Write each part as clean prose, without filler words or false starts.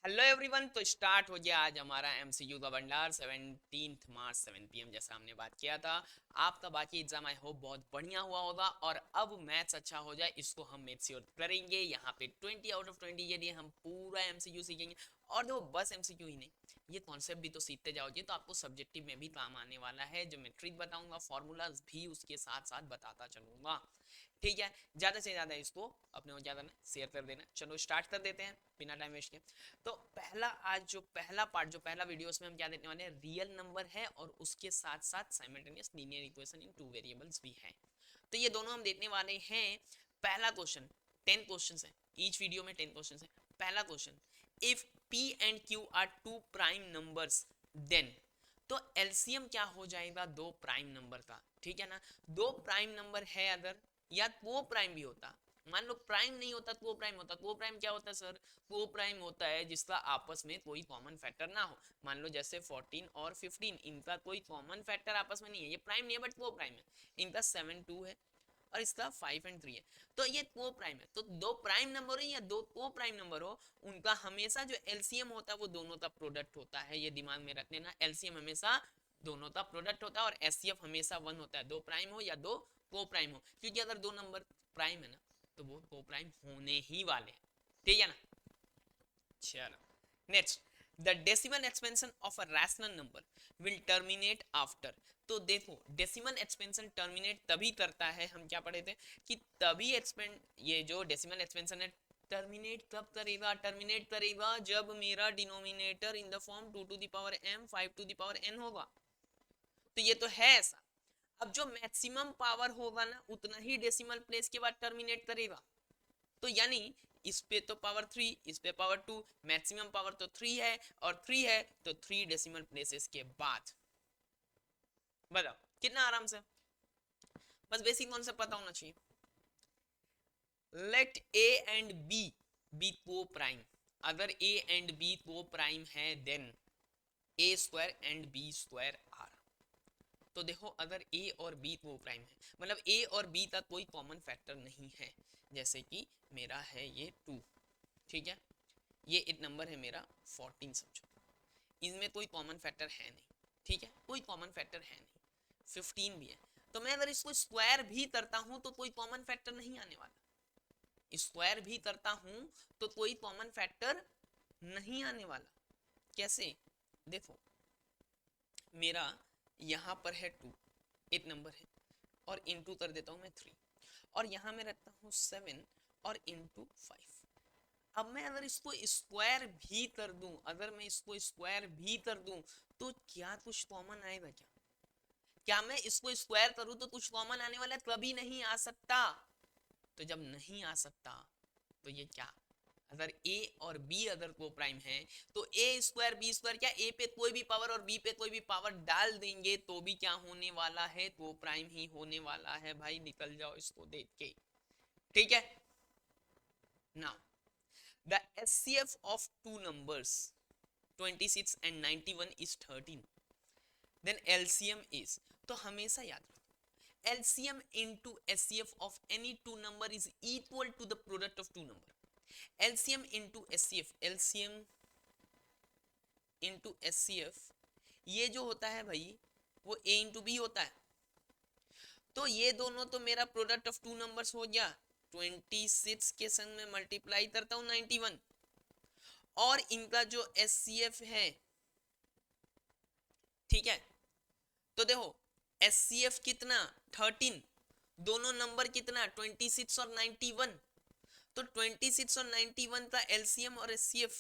Hello everyone. तो start हो गया आज हमारा एमसीक्यू का भंडार 17 मार्च 7 पीएम, जैसा हमने बात किया था। आपका बाकी एग्जाम आई होप बहुत बढ़िया हुआ होगा और अब मैथ्स अच्छा हो जाए, इसको हम मेक श्योर करेंगे। यहाँ पे 20 आउट ऑफ 20 के लिए हम पूरा एमसीक्यू सीखेंगे। और देखो, बस एमसीक्यू ही नहीं, ये कॉन्सेप्ट भी तो सीखते जाओगे तो आपको सब्जेक्टिव में भी काम आने वाला है। जो मेट्रिक बताऊंगा, फॉर्मूलाज भी उसके साथ साथ बताता चलूंगा। ठीक है, ज्यादा से ज्यादा इसको अपने को ज्यादा ना शेयर कर देना। चलो स्टार्ट कर देते हैं बिना टाइम वेस्ट के। तो पहला, आज जो पहला पार्ट, जो पहला वीडियो, उसमें हम क्या देखने वाले हैं, रियल नंबर है और उसके साथ साथ simultaneous linear equation in two variables भी है। तो ये दोनों हम देखने वाले हैं। पहला क्वेश्चन, 10 क्वेश्चन है, ईच वीडियो में 10 क्वेश्चन है। पहला question, if p and q are two prime numbers then, तो एलसीएम क्या हो जाएगा दो प्राइम नंबर का। ठीक है ना, दो प्राइम नंबर है अगर, या वो प्राइम भी होता, मान लो प्राइम नहीं होता तो वो प्राइम होता। तो वो प्राइम क्या होता है सर? वो प्राइम होता है जिसका आपस में कोई कॉमन फैक्टर ना हो। मान लो जैसे 14 और 15, इनका कोई कॉमन फैक्टर आपस में नहीं है, ये प्राइम नहीं है बट वो प्राइम है। इनका 7 2 है और इसका 5 एंड 3 है, तो ये को प्राइम है। तो दो प्राइम नंबर हो या दो को प्राइम नंबर हो, उनका हमेशा जो एलसीएम होता है वो दोनों का प्रोडक्ट होता है। ये दिमाग में रख लेना, एलसीएम हमेशा दोनों का प्रोडक्ट होता है और एचसीएफ हमेशा 1 होता है, दो प्राइम हो या दो को प्राइम हो। क्योंकि अगर दो नंबर प्राइम है ना, तो वो को प्राइम होने ही वाले हैं। ठीक है ना। चलो next, the decimal expansion of a rational number will terminate after. तो देखो, डेसिमल एक्सपेंशन टर्मिनेट तभी करता है, हम क्या पढ़े थे कि तभी एक्सपेंड, ये जो डेसिमल एक्सपेंशन है टर्मिनेट कब करेगा? टर्मिनेट करेगा जब मेरा denominator in the form 2 to the power m 5 to the power n होगा। तो ये तो है ऐसा। अब जो मैक्सिमम पावर होगा ना, उतना ही डेसिमल प्लेस के बाद टर्मिनेट करेगा। तो यानी इस पे तो पावर 3, इस पे पावर 2, मैक्सिमम पावर तो 3 है और 3 है तो 3 डेसिमल प्लेसेस के बाद। बताओ कितना आराम से, बस बेसिक कॉन्सेप्ट पता होना चाहिए। Let a and b be coprime, अगर a and b coprime है then a square and b square are. तो देखो, अगर ए और बी को प्राइम है, मतलब ए और बी का कोई कॉमन फैक्टर नहीं है। जैसे कि मेरा है ये 2, ठीक है, ये एक नंबर है मेरा 14 समझो, इनमें कोई कॉमन फैक्टर है नहीं। ठीक है, कोई कॉमन फैक्टर है नहीं। 15 भी है, तो मैं अगर इसको स्क्वायर भी करता हूं तो कोई कॉमन फैक्टर नहीं आने वाला। स्क्वायर भी करता हूं तो कोई कॉमन फैक्टर नहीं आने वाला। कैसे? देखो, मेरा यहां पर है 2, एक नंबर है, और इनटू कर देता हूं मैं 3, और यहां मैं रखता हूं 7 और इनटू 5। अब मैं अगर इसको स्क्वायर भी कर दूं, अगर मैं इसको स्क्वायर भी कर दूं, तो क्या कुछ कॉमन आएगा क्या? क्या मैं इसको स्क्वायर करूं तो कुछ कॉमन आने वाला है? कभी नहीं आ सकता। तो जब नहीं आ सकता, तो ये क्या, अगर a और b अगर को प्राइम है, तो a स्क्वायर b स्क्वायर, क्या a पे कोई भी पावर और b पे कोई भी पावर डाल देंगे तो भी क्या होने वाला है? को प्राइम ही होने वाला है भाई, निकल जाओ इसको देख के। ठीक है, now the SCF of two numbers 26 and 91 is 13, then LCM is, तो हमेशा याद रखो, LCM into SCF of any two number is equal to the product of two number. LCM into SCF, LCM into SCF, ये जो होता है भाई वो A into B होता है। तो ये दोनों तो मेरा प्रोडक्ट ऑफ टू नंबर्स हो गया। 26 के संग में मल्टीप्लाई करता हूं 91, और इनका जो SCF है, ठीक है, तो देखो SCF कितना 13, दोनों नंबर कितना 26 और 91, तो 26 और 91 का LCM और SCF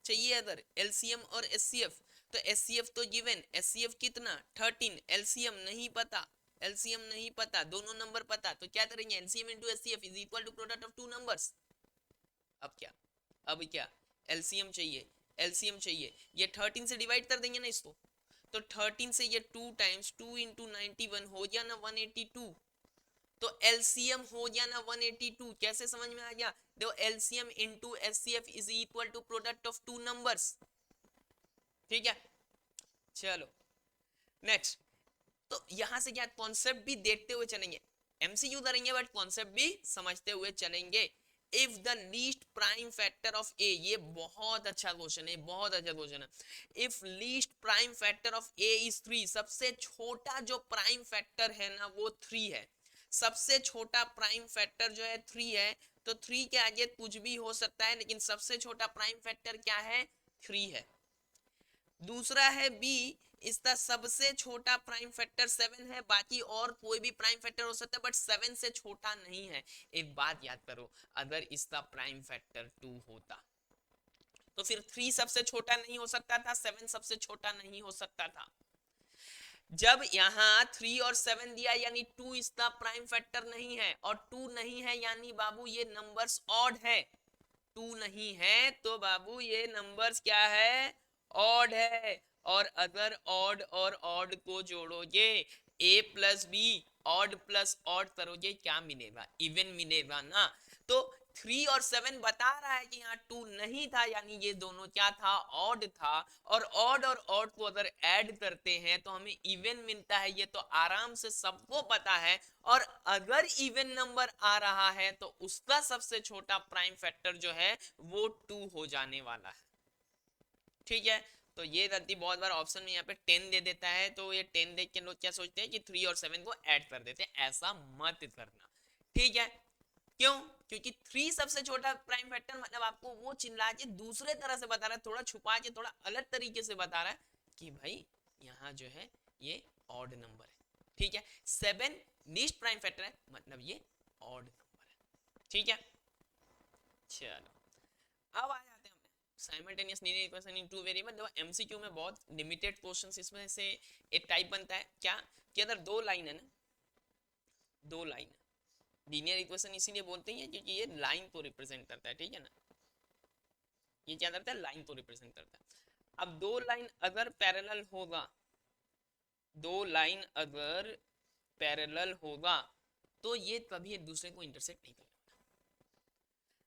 चाहिए। अगर LCM और SCF, तो SCF तो गिवन, SCF कितना 13, LCM नहीं पता, LCM नहीं पता, दोनों नंबर पता, तो क्या करेंगे, LCM into SCF is equal to product of two numbers. अब क्या, अब क्या, LCM चाहिए, LCM चाहिए, ये 13 से डिवाइड कर देंगे ना इसको, तो 13 से ये 2 टाइम्स 2 इंटू 91 हो गया ना 182, तो एलसीएम हो गया ना 182। कैसे समझ में आ गया? देखो, LCM into HCF is equal to product of two numbers. ठीक है, चलो नेक्स्ट। तो यहां से क्या कॉन्सेप्ट भी देखते हुए चलेंगे, एमसीक्यू करेंगे बट कॉन्सेप्ट भी समझते हुए चलेंगे। If the least prime factor of a, ये बहुत अच्छा क्वेश्चन है, बहुत अच्छा क्वेश्चन है। If least prime factor of a is 3, सबसे छोटा जो प्राइम फैक्टर है ना वो 3 है। सबसे छोटा प्राइम फैक्टर जो है 3 है, तो 3 के आगे कुछ भी हो सकता है, लेकिन सबसे छोटा प्राइम फैक्टर क्या है, 3 है। दूसरा है बी, इसका सबसे छोटा प्राइम फैक्टर 7 है, बाकी और कोई भी प्राइम फैक्टर हो सकता है बट 7 से छोटा नहीं है। एक बात याद करो, अगर इसका प्राइम फैक्टर 2 होता तो फिर 3 सबसे छोटा नहीं हो सकता था, 7 सबसे छोटा नहीं हो सकता था। जब यहाँ 3 और 7 दिया यानी 2 इसका प्राइम फैक्टर नहीं है, और 2 नहीं है यानी बाबू ये नंबर्स ऑड है। 2 नहीं है तो बाबू ये नंबर्स क्या है, ऑड है। और अगर ऑड और ऑड को जोड़ोगे, a plus b, odd plus odd करोगे, क्या मिलेगा, इवन मिलेगा ना। तो 3 और 7 बता रहा है कि यहाँ 2 नहीं था, यानी ये दोनों क्या था, ऑड था। और ऑड को अगर ऐड करते हैं तो हमें इवन मिलता है, ये तो आराम से सबको पता है। और अगर इवन नंबर आ रहा है तो उसका सबसे छोटा प्राइम फैक्टर जो है वो 2 हो जाने वाला है। ठीक है, तो ये गलती बहुत बार ऑप्शन में यहाँ पे 10 दे देता है, तो ये 10 देख के लोग क्या सोचते हैं कि 3 और 7 को ऐड कर देते हैं, ऐसा मत करना। ठीक है, क्यों, क्योंकि 3 सबसे छोटा प्राइम फैक्टर, मतलब आपको वो चिल्ला के दूसरे तरह से बता रहा है, थोड़ा छुपा के थोड़ा अलग तरीके से बता रहा है कि भाई यहाँ जो है ये ऑड नंबर है। ठीक है, 7 लीस्ट प्राइम फैक्टर है, मतलब ये ऑड नंबर है। ठीक है, चलो अब आ जाते हैं हमने simultaneous linear equation in two variable. देखो एमसीक्यू में बहुत लिमिटेड क्वेश्चंस इसमें से एक टाइप बनता है क्या, कि अगर दो लाइन है ना, दो लाइन लीनियर इक्वेशन इसीलिए बोलते हैं क्योंकि ये लाइन को रिप्रेजेंट करता है। ठीक है ना, ये क्या करता है, लाइन को रिप्रेजेंट करता है। अब दो लाइन अगर पैरेलल होगा, दो लाइन अगर पैरेलल होगा तो ये कभी एक दूसरे को इंटरसेक्ट नहीं करेगा।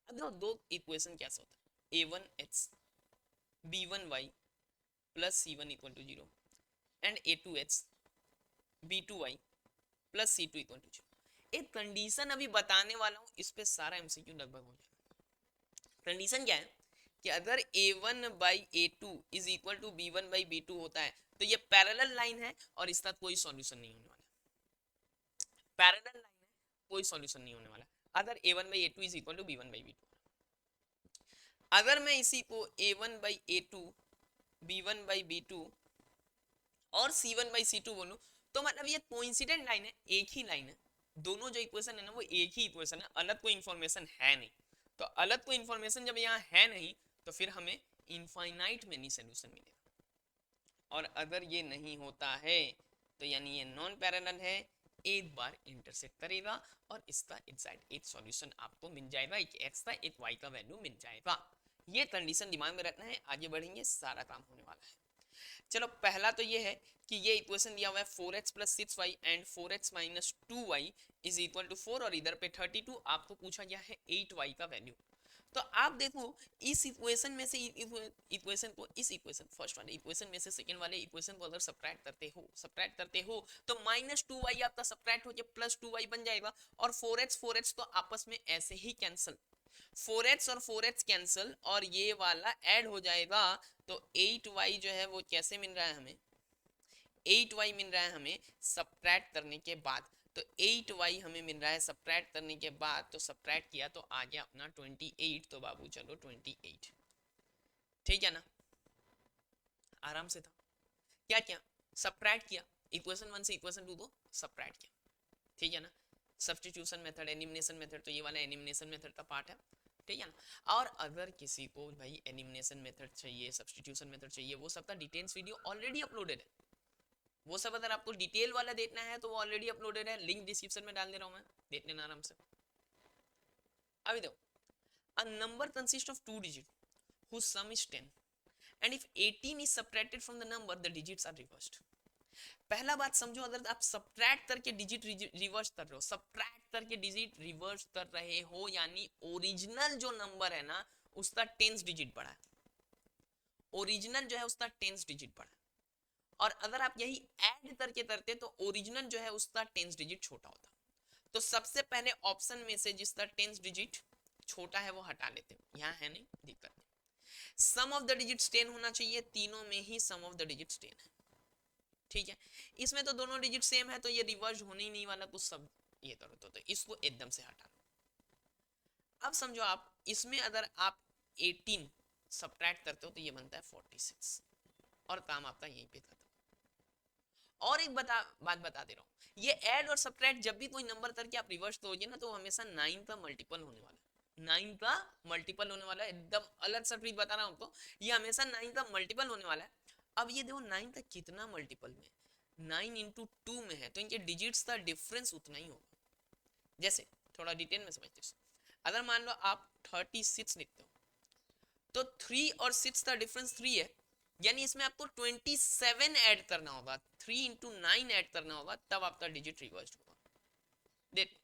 अब देखो दो इक्वेशन कैसा होता है, a1x b1y plus c1 equal to 0 and a2x b2y plus c2 equal to 0। एक कंडीशन अभी बताने वाला हूं, इस पे सारा एमसीक्यू लगभग हो जाएगा। कंडीशन क्या है कि अगर a1 by a2 is equal to b1 by b2 होता है तो ये पैरेलल लाइन है और इसका कोई सॉल्यूशन नहीं होने वाला। पैरेलल लाइन है, कोई सॉल्यूशन नहीं होने वाला अगर a1 by a2 is equal to b1 by b2। अगर मैं इसी को a1 by a2 b1 by b2 और c1 बाई c2 बोलूं तो मतलब ये कोइंसिडेंट लाइन है, एक ही लाइन है। दोनों जो इक्वेशन है ना वो एक ही इक्वेशन है, अलग कोई इंफॉर्मेशन है नहीं। तो अलग कोई इंफॉर्मेशन जब यहाँ है नहीं तो फिर हमें इनफाइनाइट मेनी सोल्यूशन मिलेगा। और अगर ये नहीं होता है तो यानी ये नॉन पैरेलल है, एक बार इंटरसेक्ट करेगा और इसका एग्जैक्ट एक सॉल्यूशन आपको मिल जाएगा, एक एक्स का एक वाई का वैल्यू मिल जाएगा। ये कंडीशन दिमाग में रखना है, आगे बढ़ेंगे सारा काम होने वाला है। चलो पहला तो ये है कि ये इक्वेशन दिया हुआ है 4x plus 6y and 4x minus 2y is equal to 4 और इधर पे 32, आपको पूछा गया है 8y का वैल्यू। तो आप देखो इस इक्वेशन में से इक्वेशन को, इस इक्वेशन फर्स्ट वाले इक्वेशन में से सेकंड वाले इक्वेशन को अगर सब्ट्रैक्ट करते हो तो माइनस 2y आपका सब्ट्रैक्ट हो जाए प्लस 2y बन जाएगा। और 4x तो आपस में ऐसे ही कैंसिल, 4x और 4x कैंसिल और ये वाला ऐड हो जाएगा। तो 8y जो है वो कैसे मिल रहा है हमें, 8y मिल रहा है हमें सब्ट्रैक्ट करने के बाद। तो 8y हमें मिल रहा है सब्ट्रैक्ट करने के बाद, तो सब्ट्रैक्ट किया तो आ गया अपना 28। तो बाबू चलो 28, ठीक है ना, आराम से था। क्या किया, सब्ट्रैक्ट किया, इक्वेशन 1 से इक्वेशन 2 को सब्ट्रैक्ट किया। ठीक है ना, सब्स्टिट्यूशन मेथड, एलिमिनेशन मेथड, तो ये वाला एलिमिनेशन मेथड का पार्ट है। ठीक है ना। और अगर किसी को भाई एलिमिनेशन मेथड चाहिए, सब्स्टिट्यूशन मेथड चाहिए, वो सबका डिटेल्स वीडियो ऑलरेडी अपलोडेड है। वो सब अगर आपको डिटेल वाला देखना है तो वो ऑलरेडी अपलोडेड है, लिंक डिस्क्रिप्शन में डाल दे रहा हूं मैं, देख लेना आराम से। अभी देखो, a number consists of two digits whose sum is 10 and if 18 is subtracted from the number the digits are reversed। पहला बात समझो, अगर आप सब्ट्रैक्ट करके डिजिट रिवर्स कर रहे हो, सब्ट्रैक्ट करके डिजिट रिवर्स कर रहे हो यानी ओरिजिनल जो नंबर है ना उसका 10th डिजिट बढ़ा है, ओरिजिनल जो है उसका 10th डिजिट बढ़ा है। और अगर आप यही ऐड करके करते तो ओरिजिनल जो है उसका 10th डिजिट छोटा होता। तो सबसे पहले ऑप्शन में से जिसका 10th डिजिट छोटा है वो हटा लेते हैं, यहाँ है नहीं, दिक्कत नहीं। सम ऑफ द डिजिट्स 10 होना चाहिए, तीनों में ही सम ऑफ द डिजिट्स 10 है, ठीक है। इसमें तो दोनों डिजिट सेम है तो ये रिवर्स होने ही नहीं वाला, तो सब ये करो तो इसको एकदम से हटा लो। अब समझो आप इसमें अगर आप 18 सब्ट्रैक्ट करते हो तो ये बनता है 46 और काम आपका यहीं पे खत्म। और एक बात बता दे रहा हूँ, ये ऐड और सब्ट्रैक्ट जब भी कोई नंबर करके आप रिवर्स करोगे ना तो हमेशा 9 का मल्टीपल होने वाला है, 9 का मल्टीपल होने वाला है, एकदम अलग सा ट्रिक बता रहा हूँ आपको, ये हमेशा 9 का मल्टीपल होने वाला है। अब ये देखो 9 का कितना मल्टीपल में, 9 इंटू 2 में है तो इनके डिजिट्स का डिफरेंस उतना ही होगा। जैसे थोड़ा डिटेल में समझते हैं, अगर मान लो आप 36 लिखते हो तो 3 और 6 का डिफरेंस 3 है, यानी इसमें आपको 27 ऐड करना होगा, 3 इंटू 9 ऐड करना होगा, तब आपका डिजिट रिवर्स होगा। देख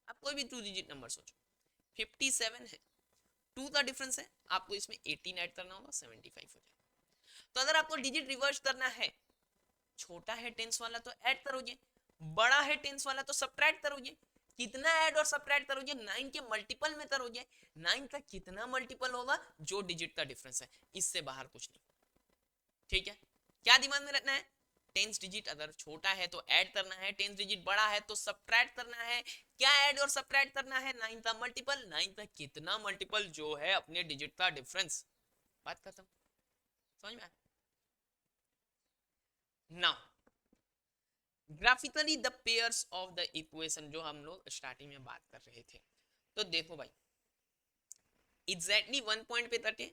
आप कोई भी 2 डिजिट नंबर सोचो, 57 है, 2 का डिफरेंस है, आपको इसमें 18 ऐड करना होगा, 75 हो जाएगा। तो अगर आपको डिजिट रिवर्स करना है, छोटा है टेंस वाला तो ऐड करोगे, बड़ा है टेंस वाला तो सब्ट्रैक्ट करोगे। कितना ऐड और सब्ट्रैक्ट करोगे, 9 के मल्टीपल में करोगे, 9 का कितना मल्टीपल होगा, जो डिजिट का डिफरेंस है, इससे बाहर कुछ नहीं, ठीक है। क्या दिमाग में रखना है, टेंस डिजिट अगर छोटा है तो ऐड करना है, टेंस डिजिट बड़ा है तो सब्ट्रैक्ट करना है। क्या ऐड और सब्ट्रैक्ट करना है, 9 का मल्टीपल, 9 का कितना मल्टीपल जो है अपने डिजिट का डिफरेंस, बात खत्म, समझ में आया। Now graphically the pairs of the equation, जो हम लोग स्टार्टिंग में बात कर रहे थे, तो देखो भाई एग्जैक्टली 1 पॉइंट पे कटे,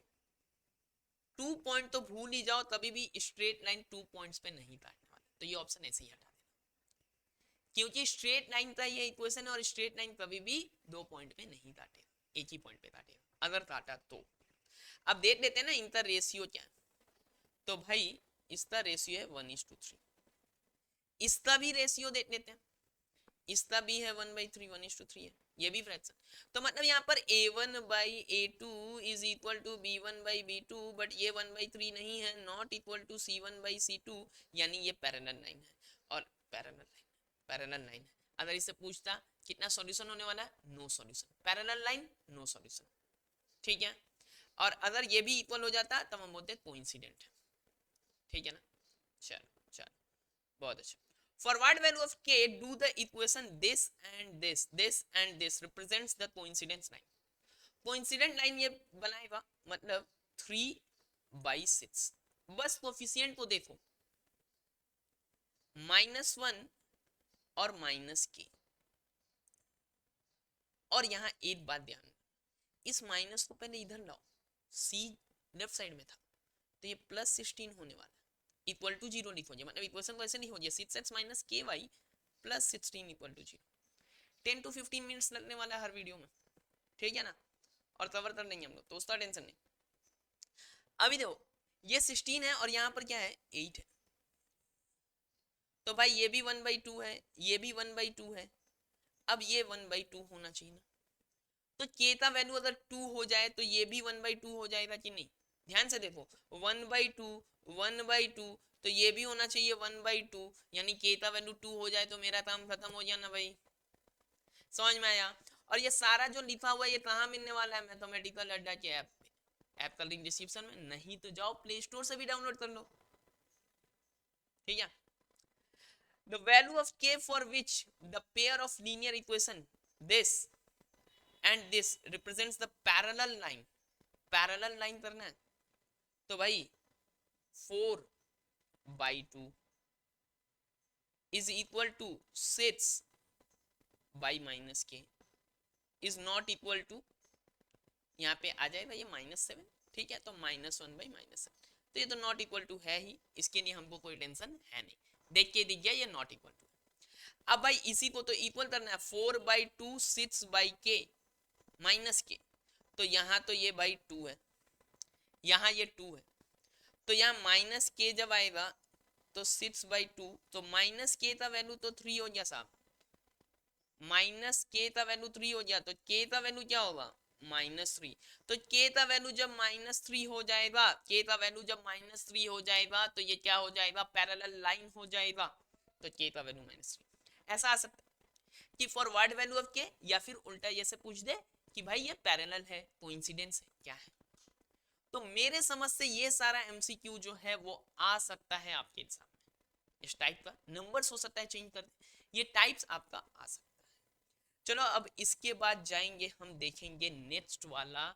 2 पॉइंट तो भूल ही जाओ, तभी भी स्ट्रेट लाइन 2 पॉइंट्स पे नहीं काटने वाला, तो ये ऑप्शन ऐसे ही हटा देना, क्योंकि स्ट्रेट लाइन का ये इक्वेशन है और स्ट्रेट लाइन कभी भी 2 पॉइंट पे नहीं काटे, एक ही पॉइंट पे काटे, अगर काटा तो। अब देख लेते हैं ना इनका रेशियो क्या है, तो भाई इसका रेशियो है 1:3, इसका भी रेशियो देख लेते हैं, इसका भी है 1/3, 1:3 है, ये भी फ्रैक्शन, तो मतलब यहाँ पर a1/a2 is equal to b1/b2, but ये 1/3 नहीं है, नॉट इक्वल टू c1/c2, यानी ये पैरेलल लाइन है, और पैरेलल लाइन है। अगर इससे पूछता कितना सॉल्यूशन होने वाला है, no solution, parallel line no solution, ठीक है। और अगर ये भी इक्वल हो जाता तब हम बोलते कोइंसिडेंट, ठीक है ना। चलो चलो बहुत अच्छा। For what value of k do the equation this and this represents the coincidence line? Coincident line ये बनाएगा मतलब 3/6, बस कोफिशिएंट को देखो, -1 और -k, और यहाँ एक बात ध्यान, इस माइनस को पहले इधर लाओ, c लेफ्ट साइड में था तो ये +16 होने वाला, इक्वल टू 0 लिखोगे, मतलब इक्वेशन को ऐसे नहीं हो जाए 6x minus ky plus 16 equal to 0। 10 to 15 minutes लगने वाला है हर वीडियो में, ठीक है ना, और कवर कर लेंगे हम लोग, तो उसका टेंशन नहीं। अभी देखो ये 16 है और यहाँ पर क्या है 8 है, तो भाई ये भी 1/2 है, ये भी 1/2 है, अब ये 1/2 होना चाहिए ना, तो k का वैल्यू अगर 2 हो जाए तो ये भी 1/2 हो जाएगा कि नहीं, ध्यान से देखो 1/2 1/2, तो ये भी होना चाहिए 1/2, यानी k का वैल्यू 2 हो जाए तो मेरा काम खत्म हो गया ना भाई, समझ में आया। और ये सारा जो लिखा हुआ है ये कहाँ मिलने वाला है, मैथमेटिकल अड्डा के ऐप पे, ऐप का लिंक डिस्क्रिप्शन में, नहीं तो जाओ प्ले स्टोर से भी डाउनलोड कर लो, ठीक है। The value of k for which the pair of linear equation this and this represents the parallel line, parallel line करना है तो भाई 4/2 is equal to 6/-k is not equal to, यहाँ पे आ जाएगा ये -7, ठीक है, तो -1/-7, तो ये तो नॉट इक्वल टू है ही, इसके लिए हमको कोई टेंशन है नहीं, देख के दिख गया ये नॉट इक्वल टू। अब भाई इसी को तो इक्वल करना है, 4/2 6/k माइनस के, तो यहाँ तो ये भाई 2 है, यहाँ ये 2 है, तो यहाँ -k जब आएगा तो 6/2, तो -k का वैल्यू तो 3 हो गया साहब, -k का वैल्यू 3 हो गया, तो k का वैल्यू क्या होगा -3, तो k का वैल्यू जब -3 हो जाएगा, k का वैल्यू जब -3 हो जाएगा तो ये क्या हो जाएगा, पैरेलल लाइन हो जाएगा, तो k का वैल्यू -3। ऐसा आ सकता कि for what value of k, या फिर उल्टा ये से पूछ दे कि भाई ये पैरेलल है, कोइंसिडेंस है, क्या है। तो मेरे समझ से ये सारा एमसीक्यू जो है वो आ सकता है आपके एग्जाम में। इस टाइप का नंबर्स हो सकता है चेंज कर दे, ये टाइप्स आपका आ सकता है। चलो अब इसके बाद जाएंगे हम देखेंगे नेक्स्ट वाला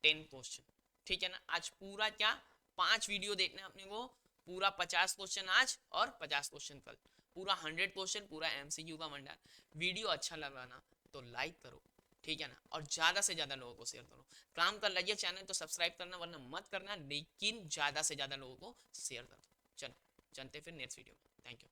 10 क्वेश्चन, ठीक है ना। आज पूरा क्या 5 वीडियो देखना है अपने को, पूरा 50 क्वेश्चन आज और 50 क्वेश्चन कल, पूरा 100 क्वेश्चन, पूरा एमसीक्यू का भंडार। वीडियो अच्छा लगा ना तो लाइक करो, ठीक है ना, और ज्यादा से ज्यादा लोगों को शेयर करो। काम कर लीजिए चैनल तो सब्सक्राइब करना, वरना मत करना, लेकिन ज्यादा से ज्यादा लोगों को शेयर कर दो। चलो चलते फिर नेक्स्ट वीडियो में, थैंक यू।